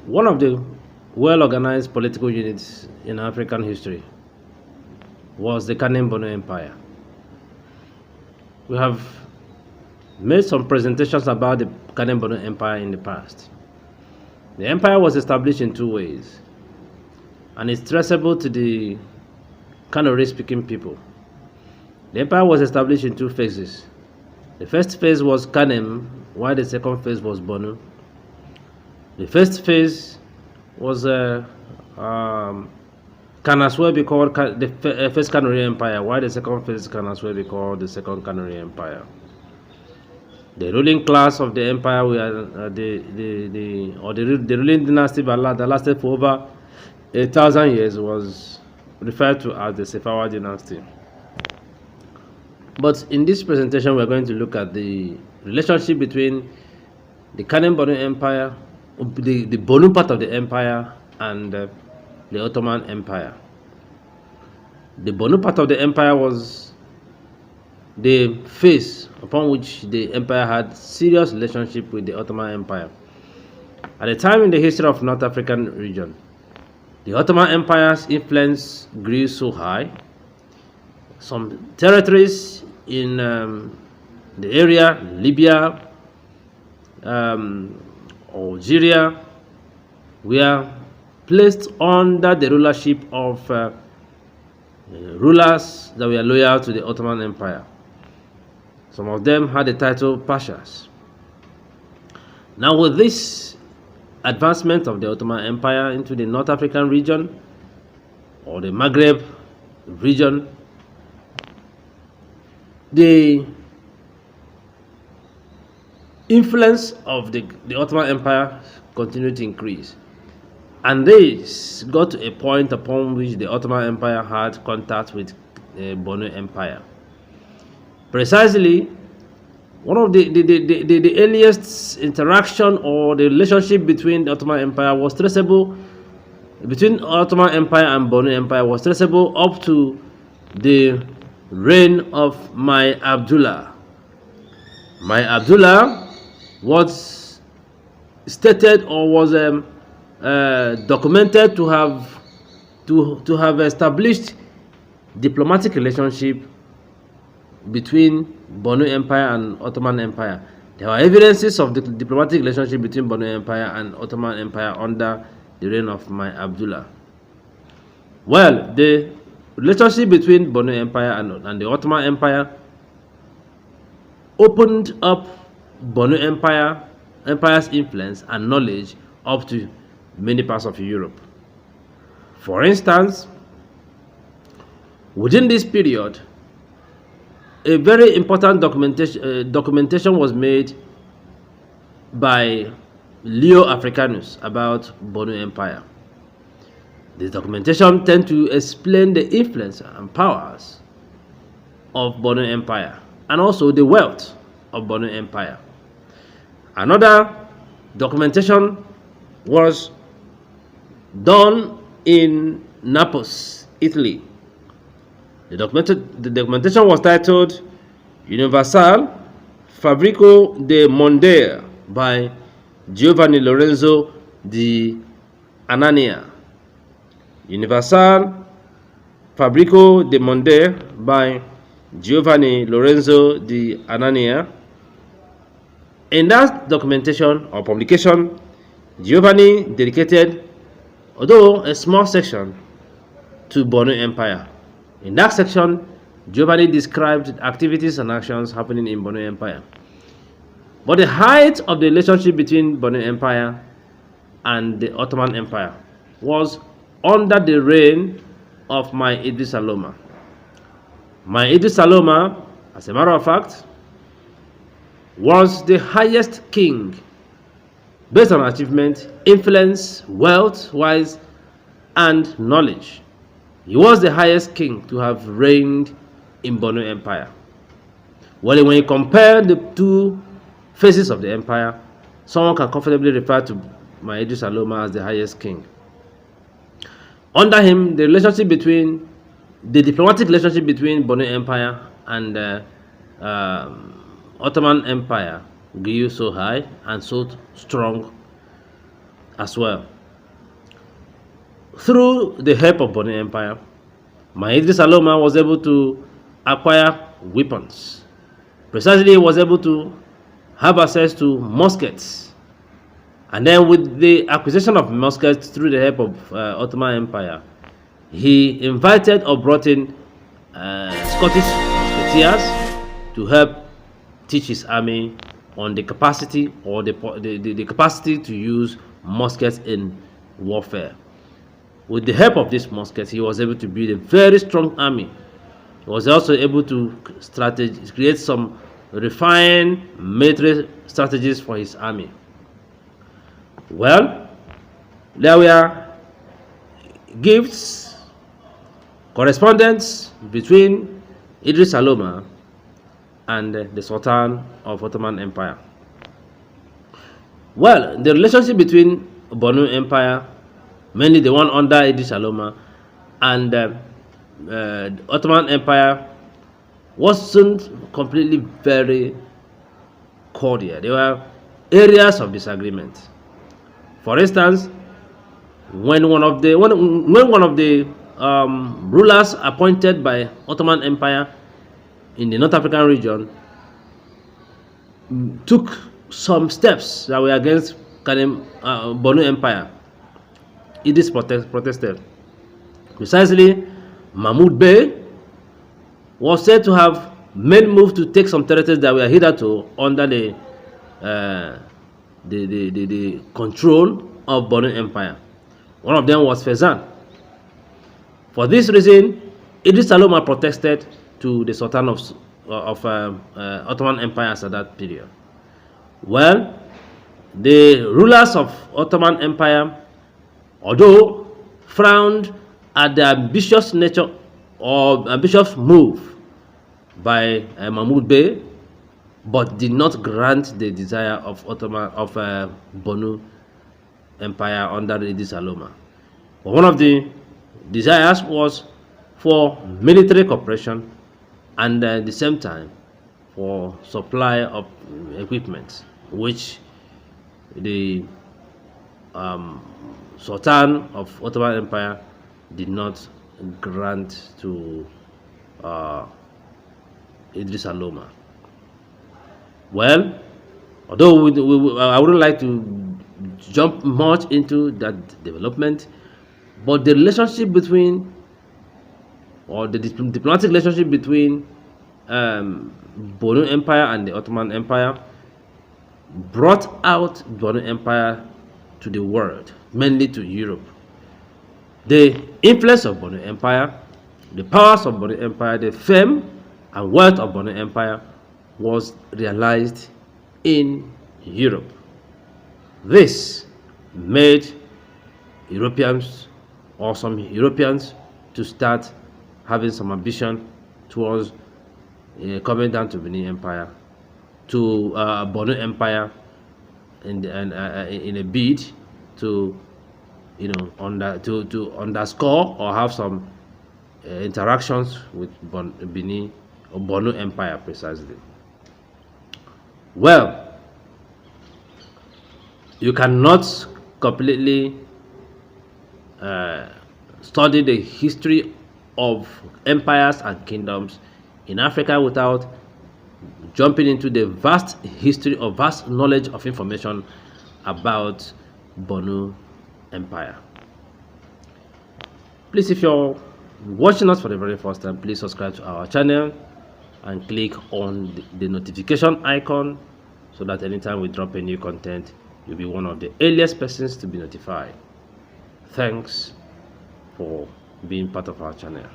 One of the well-organized political units in African history was the Kanem-Borno Empire. We have made some presentations about the Kanem-Borno Empire in the past. The empire was established in two ways, and it's traceable to the Kanuri-speaking people. The empire was established in two phases. The first phase was Kanem, while the second phase was Borno. The first phase was can as well be called the first Kanuri Empire, while the second phase can as well be called the second Kanuri Empire. The ruling class of the empire were the ruling dynasty that lasted for over 1,000 years was referred to as the Sefawa dynasty. But in this presentation, we're going to look at the relationship between the Kanem-Borno Empire, the Borno part of the empire, and the Ottoman Empire. The Borno part of the empire was the phase upon which the empire had serious relationship with the Ottoman Empire. At a time in the history of North African region, the Ottoman Empire's influence grew so high. Some territories in the area, Libya, Algeria, were placed under the rulership of rulers that were loyal to the Ottoman Empire. Some of them had the title Pashas. Now, with this advancement of the Ottoman Empire into the North African region, or the Maghreb region, the influence of the Ottoman Empire continued to increase. And this got to a point upon which the Ottoman Empire had contact with the Borno Empire. Precisely, one of the earliest interaction or the relationship between the Ottoman Empire was traceable, between Ottoman Empire and Borno Empire was traceable up to the reign of Mai Abdullah. Mai Abdullah was stated or was documented to have established diplomatic relationship between Borno Empire and Ottoman Empire. There are evidences of the diplomatic relationship between Borno Empire and Ottoman Empire under the reign of Mai Abdullah. Well, the relationship between Borno Empire and the Ottoman Empire opened up Borno Empire's influence and knowledge up to many parts of Europe. For instance, within this period, a very important documentation was made by Leo Africanus about Borno Empire. This documentation tends to explain the influence and powers of Borno Empire and also the wealth of Borno Empire. Another documentation was done in Naples, Italy. The documentation was titled Universal Fabbrico de Mondea by Giovanni Lorenzo di Anania. Universal Fabbrico de Mondea by Giovanni Lorenzo di Anania. In that documentation or publication, Giovanni dedicated, although a small section, to Borno Empire. In that section, Giovanni described activities and actions happening in Borno Empire. But the height of the relationship between Borno Empire and the Ottoman Empire was under the reign of Mai Idris Saloma. Mai Idris Saloma, as a matter of fact, was the highest king based on achievement, influence, wealth-wise, and knowledge. He was the highest king to have reigned in Borno Empire. Well, when you compare the two phases of the empire, someone can comfortably refer to Mai Idris Saloma as the highest king. Under him, the diplomatic relationship between Borno Empire and Ottoman Empire grew so high and so strong as well. through the help of Bono Empire, Idris Aloma was able to acquire weapons. Precisely, he was able to have access to muskets. And then with the acquisition of muskets through the help of Ottoman Empire, he invited or brought in Scottish musketeers to help teach his army on the capacity or the capacity to use muskets in warfare. With the help of these muskets, he was able to build a very strong army. He was also able to create some refined military strategies for his army. Well, there were gifts, correspondence between Idris Aloma and the Sultan of Ottoman Empire. Well, the relationship between Borno Empire, mainly the one under Idris Aloma, and the Ottoman Empire wasn't completely very cordial. There were areas of disagreement. For instance, when one of the rulers appointed by Ottoman Empire in the North African region took some steps that were against Kanem-Borno Empire, Idris protested. Precisely, Mahmud Bey was said to have made moves to take some territories that were hitherto under the control of Borno Empire. One of them was Fezzan. For this reason, Idris Aloma protested to the Sultan of Ottoman Empire at that period. Well, the rulers of Ottoman Empire, although frowned at the ambitious nature or ambitious move by Mahmud Bey, but did not grant the desire of Borno Empire under Idris Aloma. But one of the desires was for military cooperation and at the same time for supply of equipment, which the Sultan of Ottoman Empire did not grant to Idris Aloma. Well, although I wouldn't like to jump much into that development, but the relationship between, or the diplomatic relationship between Borno Empire and the Ottoman Empire brought out Borno Empire to the world, mainly to Europe. The influence of Borno Empire, the powers of Borno Empire, the fame and wealth of Borno Empire was realized in Europe. This made Europeans, or some Europeans, to start having some ambition towards coming down to Benin Empire, to Borno Empire, in a bid to to underscore or have some interactions with Benin or Borno Empire precisely. Well, you cannot completely study the history of empires and kingdoms in Africa without jumping into the vast history or vast knowledge of information about Borno Empire. Please, if you're watching us for the very first time, please subscribe to our channel and click on the notification icon so that anytime we drop a new content, you'll be one of the earliest persons to be notified. Thanks for being part of our channel.